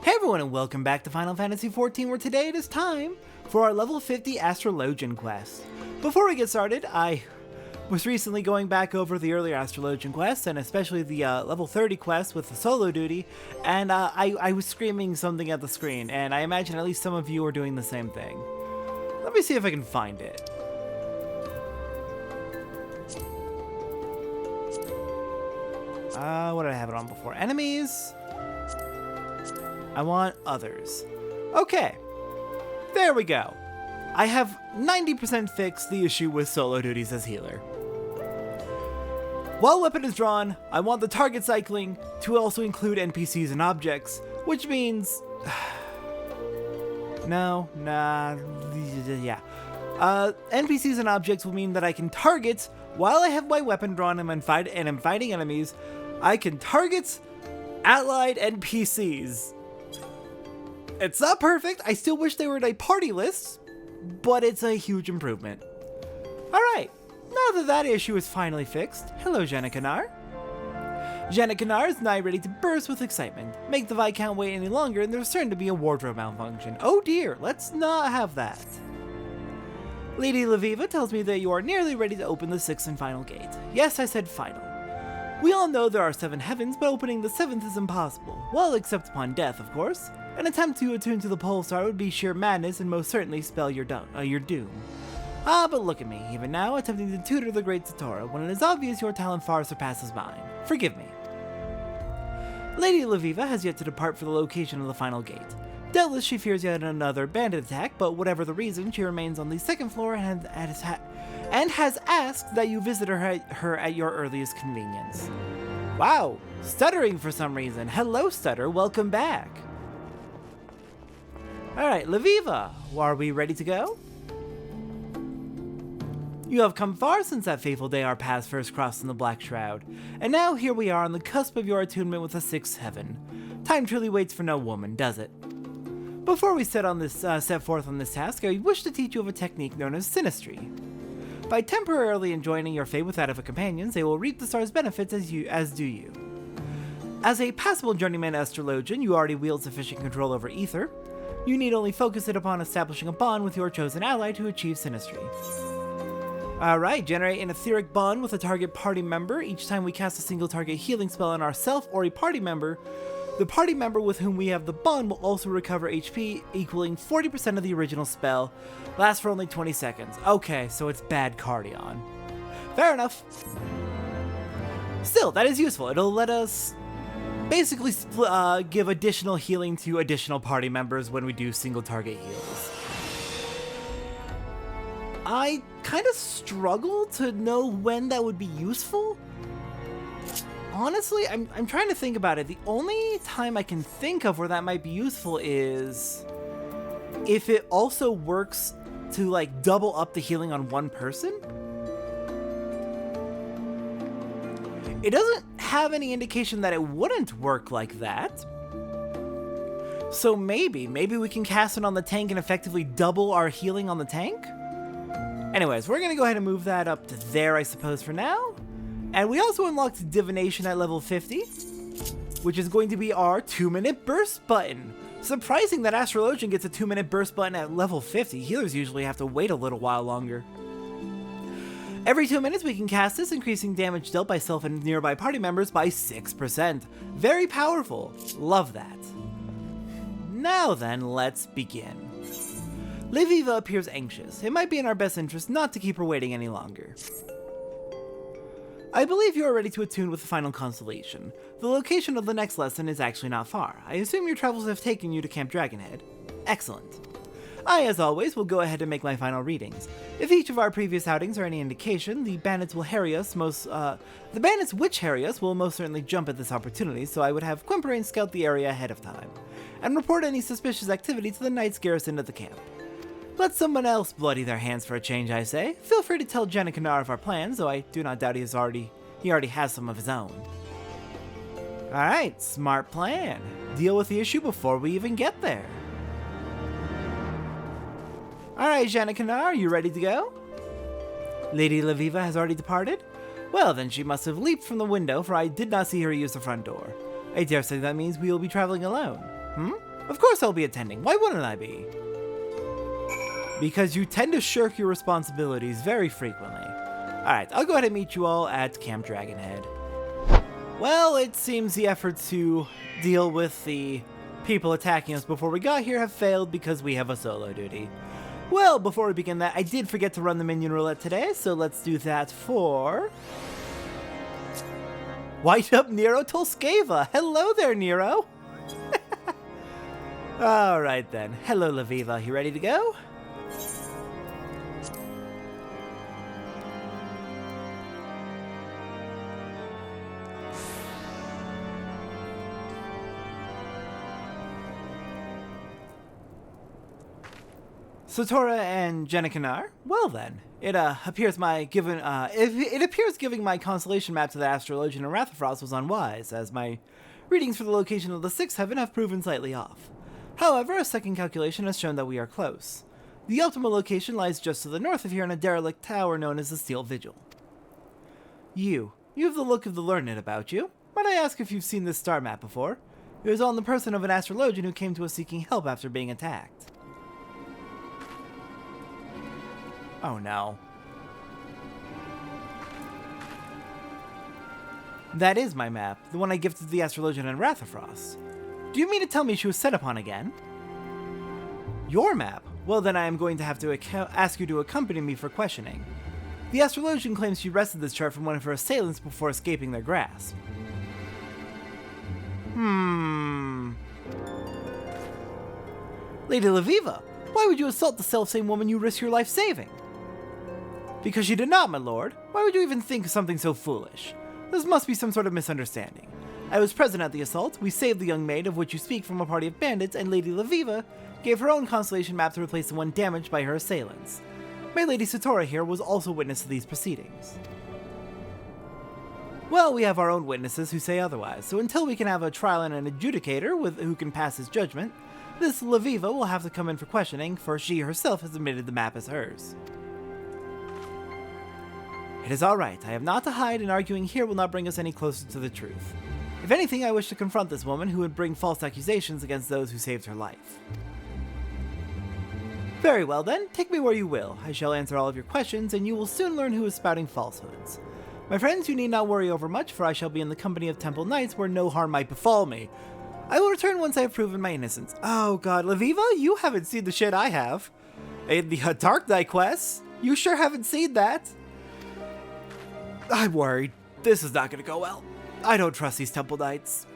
Hey everyone, and welcome back to Final Fantasy XIV, where today it is time for our level 50 Astrologian quest. Before we get started, I was recently going back over the earlier Astrologian quests, and especially the level 30 quest with the solo duty, and I was screaming something at the screen, and I imagine at least some of you are doing the same thing. Let me see if I can find it. What did I have it on before? Enemies? I want others. Okay, there we go. I have 90% fixed the issue with solo duties as healer. While weapon is drawn, I want the target cycling to also include NPCs and objects, which means... NPCs and objects will mean that I can target, while I have my weapon drawn and I'm fighting enemies, I can target allied NPCs. It's not perfect, I still wish they were in a party list, but it's a huge improvement. Alright, now that that issue is finally fixed, hello Janet Kanar. Janet Kanar is now ready to burst with excitement. Make the Viscount wait any longer and there's certain to be a wardrobe malfunction. Oh dear, let's not have that. Lady Laviva tells me that you are nearly ready to open the 6th and final gate. Yes, I said final. We all know there are 7 heavens, but opening the 7th is impossible. Well, except upon death, of course. An attempt to attune to the pole star would be sheer madness and most certainly spell your doom. Ah, but look at me, even now, attempting to tutor the great Satora, when it is obvious your talent far surpasses mine. Forgive me. Lady Laviva has yet to depart for the location of the final gate. Doubtless she fears yet another bandit attack, but whatever the reason, she remains on the 2nd floor and has asked that you visit her at your earliest convenience. Wow, stuttering for some reason. Hello, Stutter, welcome back. Alright, Laviva, are we ready to go? You have come far since that fateful day our paths first crossed in the Black Shroud, and now here we are on the cusp of your attunement with the 6th heaven. Time truly waits for no woman, does it? Before we set forth on this task, I wish to teach you of a technique known as synastry. By temporarily enjoining your fate with that of a companion, they will reap the star's benefits as do you. As a passable journeyman astrologian, you already wield sufficient control over ether. You need only focus it upon establishing a bond with your chosen ally to achieve synastry. Alright, generate an etheric bond with a target party member. Each time we cast a single target healing spell on ourselves or a party member, the party member with whom we have the bond will also recover HP, equaling 40% of the original spell. Lasts for only 20 seconds. Okay, so it's bad Cardion. Fair enough. Still, that is useful. It'll let us basically give additional healing to additional party members when we do single target heals. I kind of struggle to know when that would be useful. Honestly, I'm trying to think about it. The only time I can think of where that might be useful is if it also works to like double up the healing on one person. It doesn't have any indication that it wouldn't work like that. So maybe we can cast it on the tank and effectively double our healing on the tank? Anyways, we're gonna go ahead and move that up to there, I suppose, for now. And we also unlocked Divination at level 50, which is going to be our 2-minute burst button. Surprising that Astrologian gets a 2-minute burst button at level 50. Healers usually have to wait a little while longer. Every 2 minutes we can cast this, increasing damage dealt by self and nearby party members by 6%. Very powerful. Love that. Now then, let's begin. Laviva appears anxious. It might be in our best interest not to keep her waiting any longer. I believe you are ready to attune with the final constellation. The location of the next lesson is actually not far. I assume your travels have taken you to Camp Dragonhead. Excellent. I, as always, will go ahead and make my final readings. If each of our previous outings are any indication, the bandits which harry us will most certainly jump at this opportunity, so I would have Quimperine scout the area ahead of time, and report any suspicious activity to the knights garrisoned at the camp. Let someone else bloody their hands for a change, I say. Feel free to tell Janet Kanar of our plans, though I do not doubt he already has some of his own. Alright, smart plan. Deal with the issue before we even get there. Alright, Janet Kanar, are you ready to go? Lady Laviva has already departed? Well, then she must have leaped from the window, for I did not see her use the front door. I dare say that means we will be traveling alone. Of course I'll be attending. Why wouldn't I be? Because you tend to shirk your responsibilities very frequently. Alright, I'll go ahead and meet you all at Camp Dragonhead. Well, it seems the efforts to deal with the people attacking us before we got here have failed because we have a solo duty. Well, before we begin that, I did forget to run the minion roulette today, so let's do that for... White Up Nero Tolskeva! Hello there, Nero! Alright then. Hello, Laviva. You ready to go? Satora and Jennicanar? Well then, it appears giving my constellation map to the astrologian in Rathafrost was unwise, as my readings for the location of the sixth heaven have proven slightly off. However, a second calculation has shown that we are close. The optimal location lies just to the north of here in a derelict tower known as the Steel Vigil. You have the look of the learned about you. Might I ask if you've seen this star map before? It was all in the person of an astrologian who came to us seeking help after being attacked. Oh no. That is my map, the one I gifted to the astrologian in Rathafrost. Do you mean to tell me she was set upon again? Your map? Well, then I am going to have to ask you to accompany me for questioning. The astrologian claims she wrested this chart from one of her assailants before escaping their grasp. Lady Laviva, why would you assault the selfsame woman you risk your life saving? Because she did not, my lord. Why would you even think of something so foolish? This must be some sort of misunderstanding. I was present at the assault. We saved the young maid of which you speak from a party of bandits, and Lady Laviva gave her own constellation map to replace the one damaged by her assailants. My Lady Satora here was also witness to these proceedings. Well, we have our own witnesses who say otherwise, so until we can have a trial and an adjudicator who can pass his judgment, this Laviva will have to come in for questioning, for she herself has admitted the map as hers. It is alright, I have naught to hide, and arguing here will not bring us any closer to the truth. If anything, I wish to confront this woman who would bring false accusations against those who saved her life. Very well then, take me where you will. I shall answer all of your questions, and you will soon learn who is spouting falsehoods. My friends, you need not worry over much, for I shall be in the company of temple knights where no harm might befall me. I will return once I have proven my innocence. Oh god, Laviva, you haven't seen the shit I have. In the Dark Knight quests? You sure haven't seen that? I'm worried. This is not gonna go well. I don't trust these temple knights.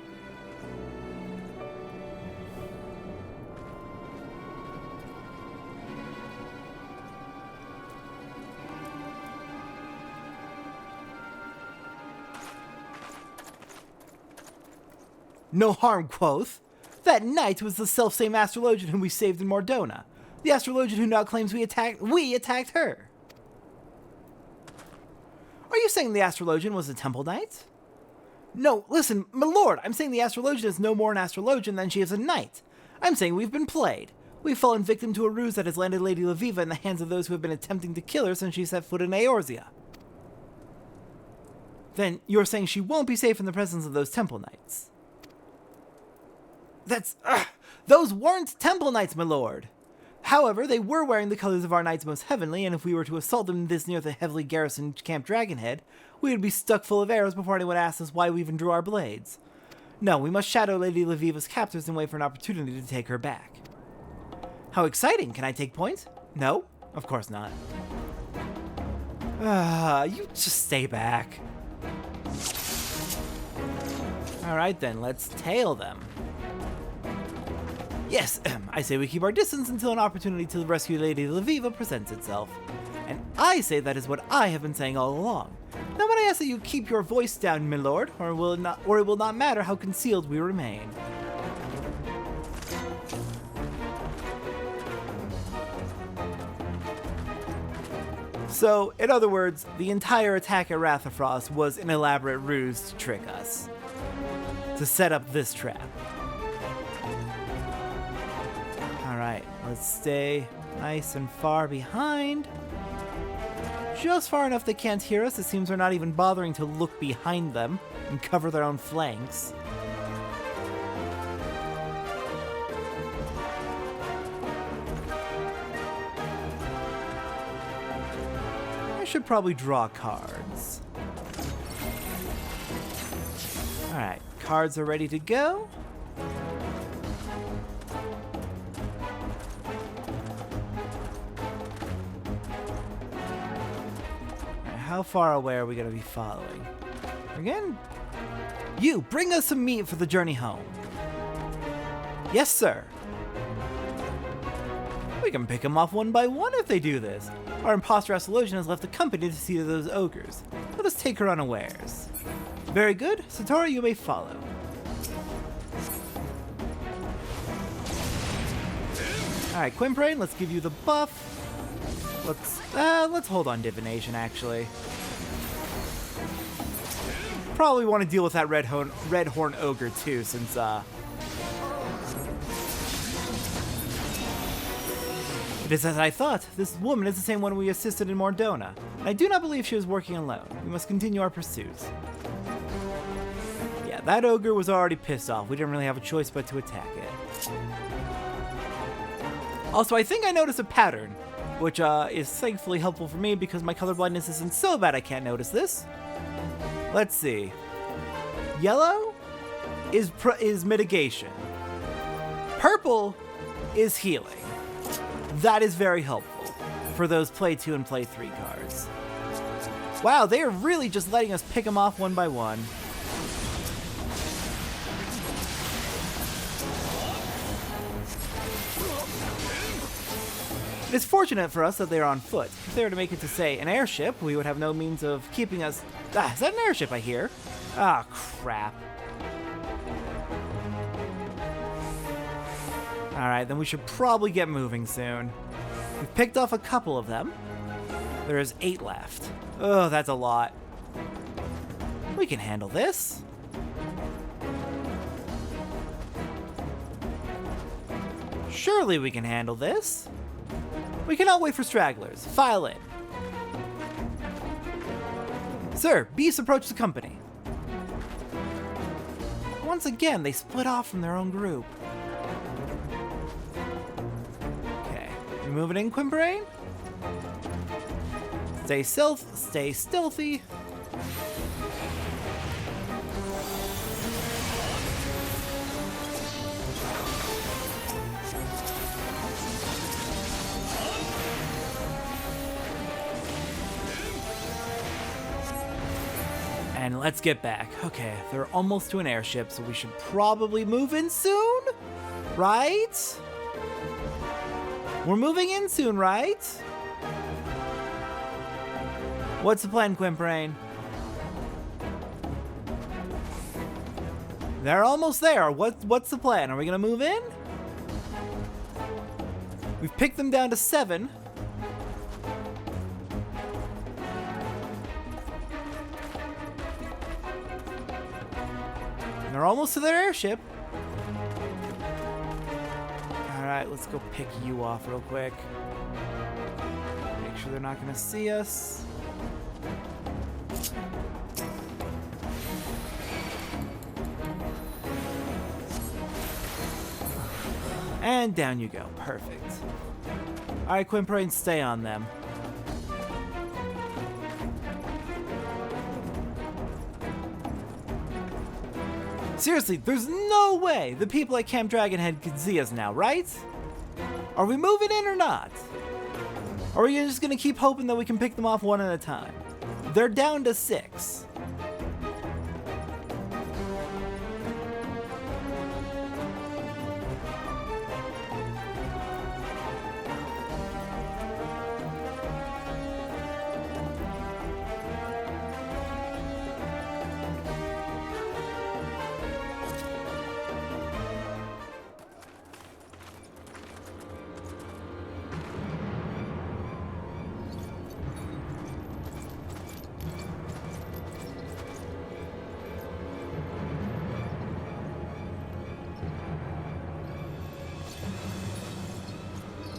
No harm, quoth. That knight was the selfsame astrologian whom we saved in Mordona. The astrologian who now claims we attacked her. Are you saying the astrologian was a temple knight? No, listen, my lord, I'm saying the astrologian is no more an astrologian than she is a knight. I'm saying we've been played. We've fallen victim to a ruse that has landed Lady Laviva in the hands of those who have been attempting to kill her since she set foot in Eorzea. Then you're saying she won't be safe in the presence of those temple knights. Those weren't temple knights, my lord. However, they were wearing the colors of our knights most heavenly, and if we were to assault them this near the heavily garrisoned Camp Dragonhead, we would be stuck full of arrows before anyone asked us why we even drew our blades. No, we must shadow Lady Laviva's captors and wait for an opportunity to take her back. How exciting! Can I take point? No? Of course not. You just stay back. Alright then, let's tail them. Yes, I say we keep our distance until an opportunity to rescue Lady Laviva presents itself. And I say that is what I have been saying all along. Now might I ask that you keep your voice down, my lord, or it will not matter how concealed we remain. So, in other words, the entire attack at Rathafrost was an elaborate ruse to trick us. To set up this trap. Alright, let's stay nice and far behind. Just far enough they can't hear us. It seems they're not even bothering to look behind them and cover their own flanks. should probably draw cards. Alright, cards are ready to go. How far away are we going to be following? Again? You, bring us some meat for the journey home. Yes, sir. We can pick them off one by one if they do this. Our imposter Astrologian has left the company to see to those ogres. Let us take her unawares. Very good. Satoru, you may follow. Alright, Quimbrain, let's give you the buff. Let's hold on divination, actually. Probably want to deal with that red horn ogre too, since it is as I thought. This woman is the same one we assisted in Mordona. And I do not believe she was working alone. We must continue our pursuit. Yeah, that ogre was already pissed off. We didn't really have a choice but to attack it. Also, I think I noticed a pattern, which is thankfully helpful for me because my colorblindness isn't so bad I can't notice this. Let's see. Yellow is mitigation. Purple is healing. That is very helpful for those play 2 and play 3 cards. Wow, they are really just letting us pick them off one by one. It is fortunate for us that they are on foot. If they were to make it to, say, an airship, we would have no means of keeping us... Ah, is that an airship I hear? Ah, crap. Alright, then we should probably get moving soon. We've picked off a couple of them. There is 8 left. Oh, that's a lot. We can handle this. Surely we can handle this. We cannot wait for stragglers. File in. Sir, beasts approach the company. Once again, they split off from their own group. Okay, you moving in, Quimbrain? Stay stealthy. And let's get back. Okay, they're almost to an airship, so we should probably move in soon? Right? We're moving in soon, right? What's the plan, Quimbrain? They're almost there. What's the plan? Are we gonna move in? We've picked them down to 7. They're almost to their airship. Alright, let's go pick you off real quick. Make sure they're not gonna see us. And down you go. Perfect. Alright, Quimbrain, stay on them. Seriously, there's no way the people at Camp Dragonhead can see us now, right? Are we moving in or not? Or are we just gonna keep hoping that we can pick them off one at a time? They're down to 6.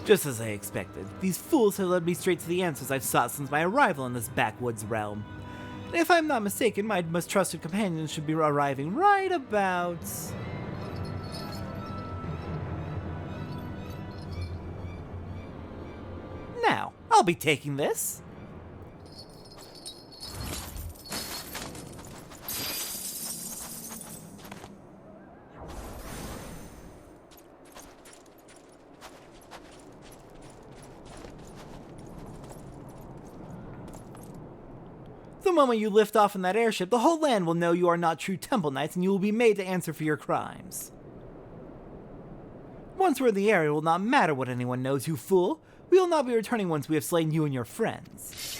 Just as I expected, these fools have led me straight to the answers I've sought since my arrival in this backwoods realm. And if I'm not mistaken, my most trusted companions should be arriving right about... now. I'll be taking this. The moment you lift off in that airship, the whole land will know you are not true Temple Knights, and you will be made to answer for your crimes. Once we're in the air, it will not matter what anyone knows, you fool. We will not be returning once we have slain you and your friends.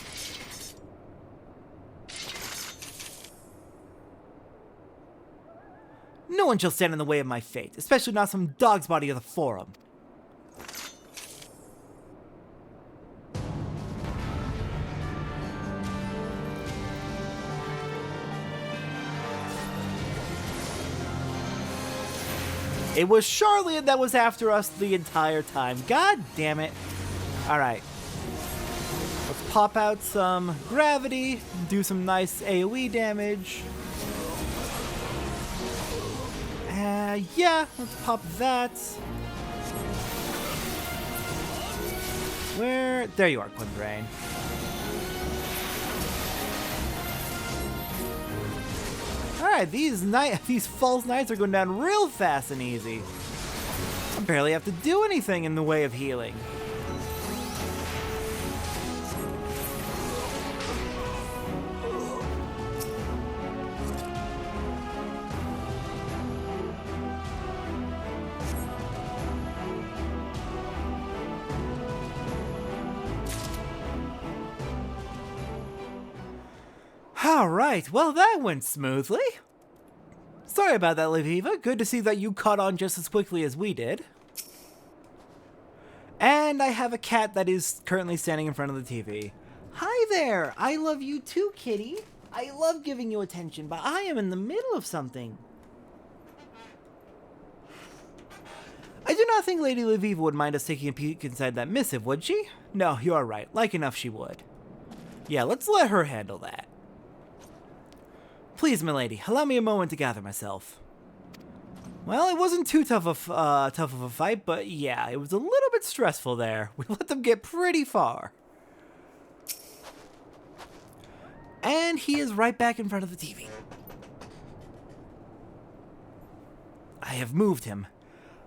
No one shall stand in the way of my fate, especially not some dog's body of the Forum. It was Charlotte that was after us the entire time. God damn it. Alright. Let's pop out some gravity, do some nice AoE damage. Yeah, let's pop that. Where? There you are, Quimbrain. Alright, these false knights are going down real fast and easy. I barely have to do anything in the way of healing. Alright, well that went smoothly. Sorry about that, Laviva. Good to see that you caught on just as quickly as we did. And I have a cat that is currently standing in front of the TV. Hi there! I love you too, kitty. I love giving you attention, but I am in the middle of something. I do not think Lady Laviva would mind us taking a peek inside that missive, would she? No, you are right. Like enough she would. Yeah, let's let her handle that. Please, milady, allow me a moment to gather myself. Well, it wasn't too tough of a fight, but yeah, it was a little bit stressful there. We let them get pretty far. And he is right back in front of the TV. I have moved him.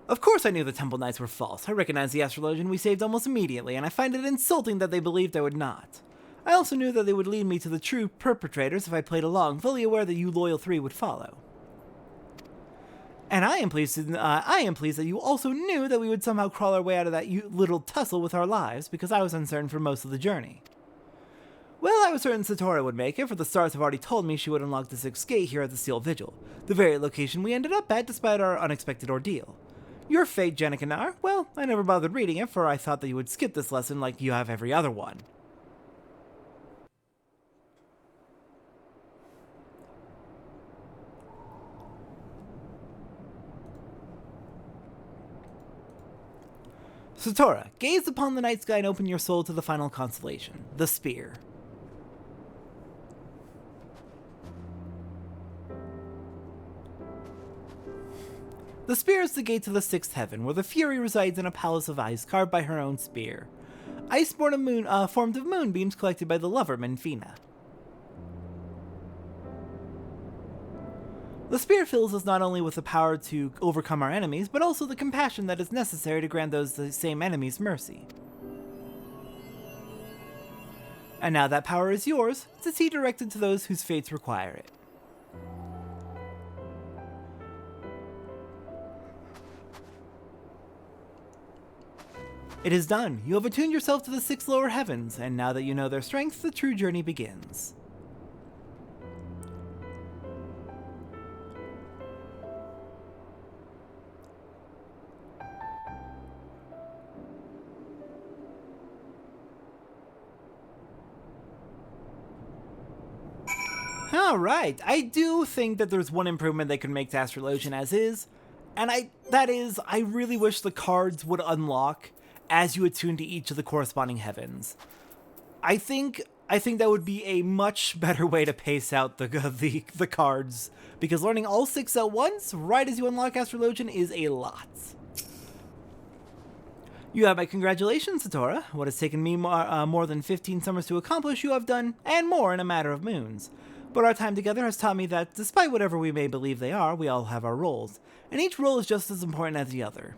Of course I knew the Temple Knights were false. I recognized the astrologian we saved almost immediately, and I find it insulting that they believed I would not. I also knew that they would lead me to the true perpetrators if I played along, fully aware that you loyal three would follow. And I am pleased that you also knew that we would somehow crawl our way out of that little tussle with our lives, because I was uncertain for most of the journey. Well, I was certain Satora would make it, for the stars have already told me she would unlock the 6th gate here at the Steel Vigil, the very location we ended up at despite our unexpected ordeal. Your fate, Jenikanar, well, I never bothered reading it, for I thought that you would skip this lesson like you have every other one. Satora, gaze upon the night sky and open your soul to the final constellation, the Spear. The Spear is the gate to the 6th heaven, where the Fury resides in a palace of ice carved by her own spear. Ice formed of moonbeams collected by the lover Menfina. The Spear fills us not only with the power to overcome our enemies, but also the compassion that is necessary to grant those same enemies mercy. And now that power is yours, to see directed to those whose fates require it. It is done. You have attuned yourself to the 6 lower heavens, and now that you know their strength, the true journey begins. Alright, I do think that there's one improvement they could make to Astrologian as is, and I really wish the cards would unlock as you attune to each of the corresponding heavens. I think that would be a much better way to pace out the cards, because learning all 6 at once, right as you unlock Astrologian, is a lot. You have my congratulations, Satora. What has taken me more than 15 summers to accomplish, you have done, and more in a matter of moons. But our time together has taught me that, despite whatever we may believe they are, we all have our roles, and each role is just as important as the other.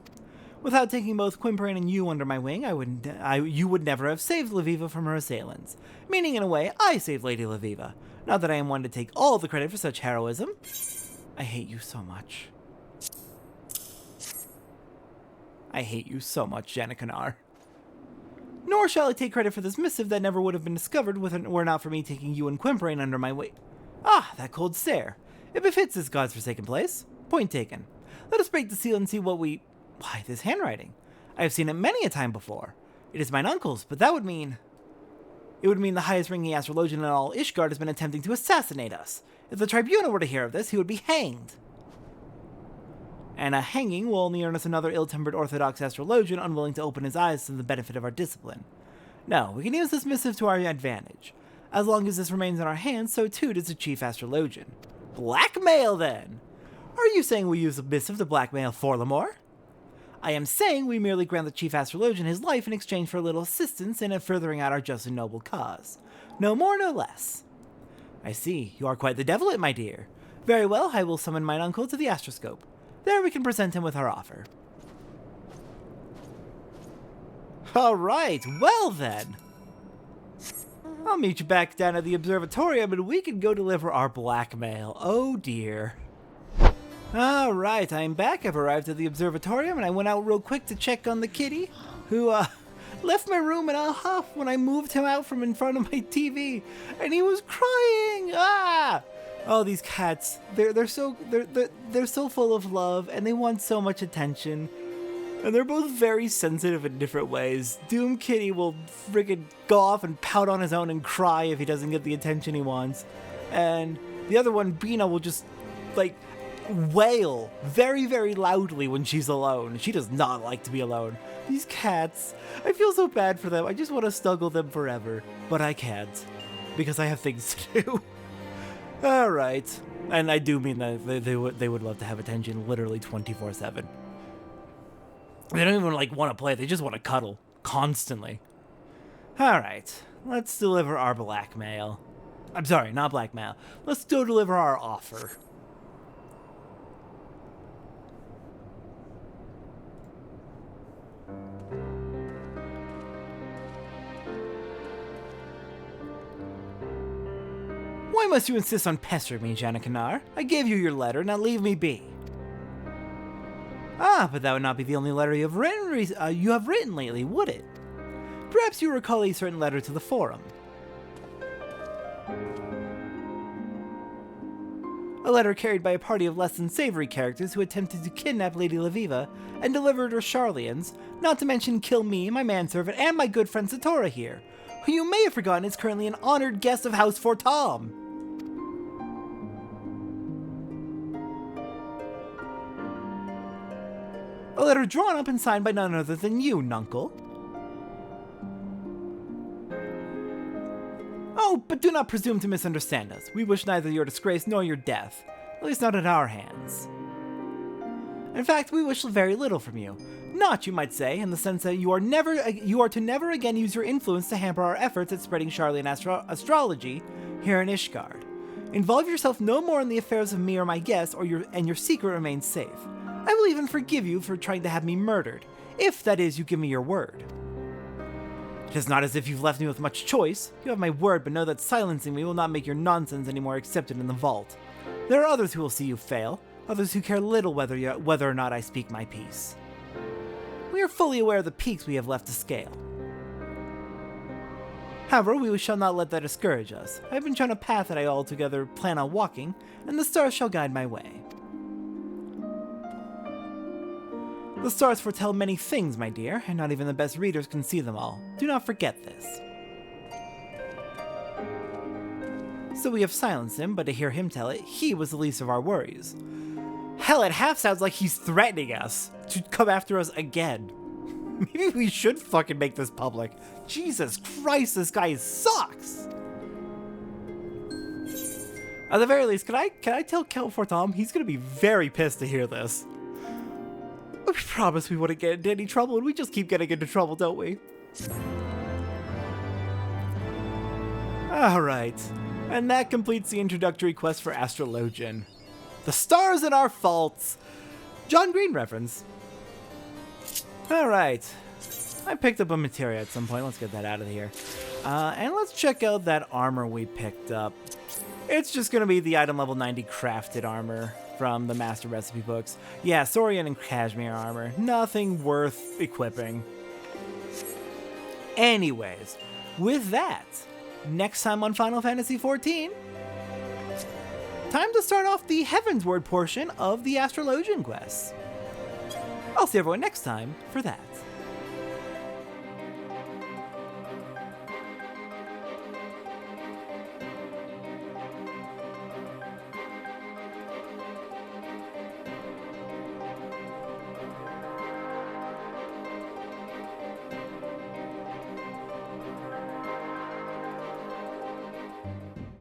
Without taking both Quimperine and you under my wing, you would never have saved Lviva from her assailants. Meaning, in a way, I saved Lady Lviva. Not that I am one to take all the credit for such heroism. I hate you so much. I hate you so much, Janikanar. Nor shall I take credit for this missive that never would have been discovered were not for me taking you and Quimperine under my wing. Ah, that cold stare. It befits this god's forsaken place. Point taken. Let us break the seal and see what we... Why, this handwriting. I have seen it many a time before. It is mine uncle's, but that would mean... It would mean the highest-ranking astrologian in all Ishgard has been attempting to assassinate us. If the tribunal were to hear of this, he would be hanged. And a hanging will only earn us another ill-tempered Orthodox astrologian unwilling to open his eyes to the benefit of our discipline. No, we can use this missive to our advantage. As long as this remains in our hands, so too does the chief astrologian. Blackmail, then! Are you saying we use the missive to blackmail Forlamore? I am saying we merely grant the chief astrologian his life in exchange for a little assistance in furthering out our just and noble cause. No more, no less. I see. You are quite the devilit, my dear. Very well, I will summon mine uncle to the astroscope. There we can present him with our offer. All right, well then. I'll meet you back down at the observatorium and we can go deliver our blackmail. Oh dear. All right, I'm back. I've arrived at the observatorium and I went out real quick to check on the kitty who left my room in a huff when I moved him out from in front of my TV and he was crying. Ah! Oh, these cats, they're so full of love and they want so much attention. And they're both very sensitive in different ways. Doom Kitty will friggin' go off and pout on his own and cry if he doesn't get the attention he wants. And the other one, Bina, will just, like, wail very, very loudly when she's alone. She does not like to be alone. These cats, I feel so bad for them. I just want to snuggle them forever. But I can't. Because I have things to do. Alright. And I do mean that they would love to have attention literally 24/7. They don't even, like, want to play. They just want to cuddle. Constantly. Alright. Let's deliver our blackmail. I'm sorry, not blackmail. Let's go deliver our offer. Why must you insist on pestering me, Janikanar? I gave you your letter, now leave me be. Ah, but that would not be the only letter you have written lately, would it? Perhaps you recall a certain letter to the Forum. A letter carried by a party of less than savory characters who attempted to kidnap Lady Lviva and delivered her Charlians, not to mention kill me, my manservant, and my good friend Satora here, who you may have forgotten is currently an honored guest of House Fortom. A letter drawn up and signed by none other than you, Nuncle. Oh, but do not presume to misunderstand us. We wish neither your disgrace nor your death, at least not at our hands. In fact, we wish very little from you. Not, you might say, in the sense that you are to never again use your influence to hamper our efforts at spreading Charlian astrology here in Ishgard. Involve yourself no more in the affairs of me or my guests, and your secret remains safe. I will even forgive you for trying to have me murdered, if, that is, you give me your word. It is not as if you've left me with much choice. You have my word, but know that silencing me will not make your nonsense any more accepted in the vault. There are others who will see you fail, others who care little whether or not I speak my piece. We are fully aware of the peaks we have left to scale. However, we shall not let that discourage us. I have been shown a path that I altogether plan on walking, and the stars shall guide my way. The stars foretell many things, my dear, and not even the best readers can see them all. Do not forget this. So we have silenced him, but to hear him tell it, he was the least of our worries. Hell, it half sounds like he's threatening us to come after us again. Maybe we should fucking make this public. Jesus Christ, this guy sucks! At the very least, can I tell Count Fortom? He's gonna be very pissed to hear this. We promised we wouldn't get into any trouble, and we just keep getting into trouble, don't we? Alright, and that completes the introductory quest for Astrologian. The stars in our faults! John Green reference. Alright. I picked up a materia at some point. Let's get that out of here. And let's check out that armor we picked up. It's just going to be the item level 90 crafted armor from the master recipe books. Yeah, Saurian and Cashmere armor. Nothing worth equipping. Anyways, with that, next time on Final Fantasy XIV, time to start off the Heavensward portion of the Astrologian quests. I'll see everyone next time for that.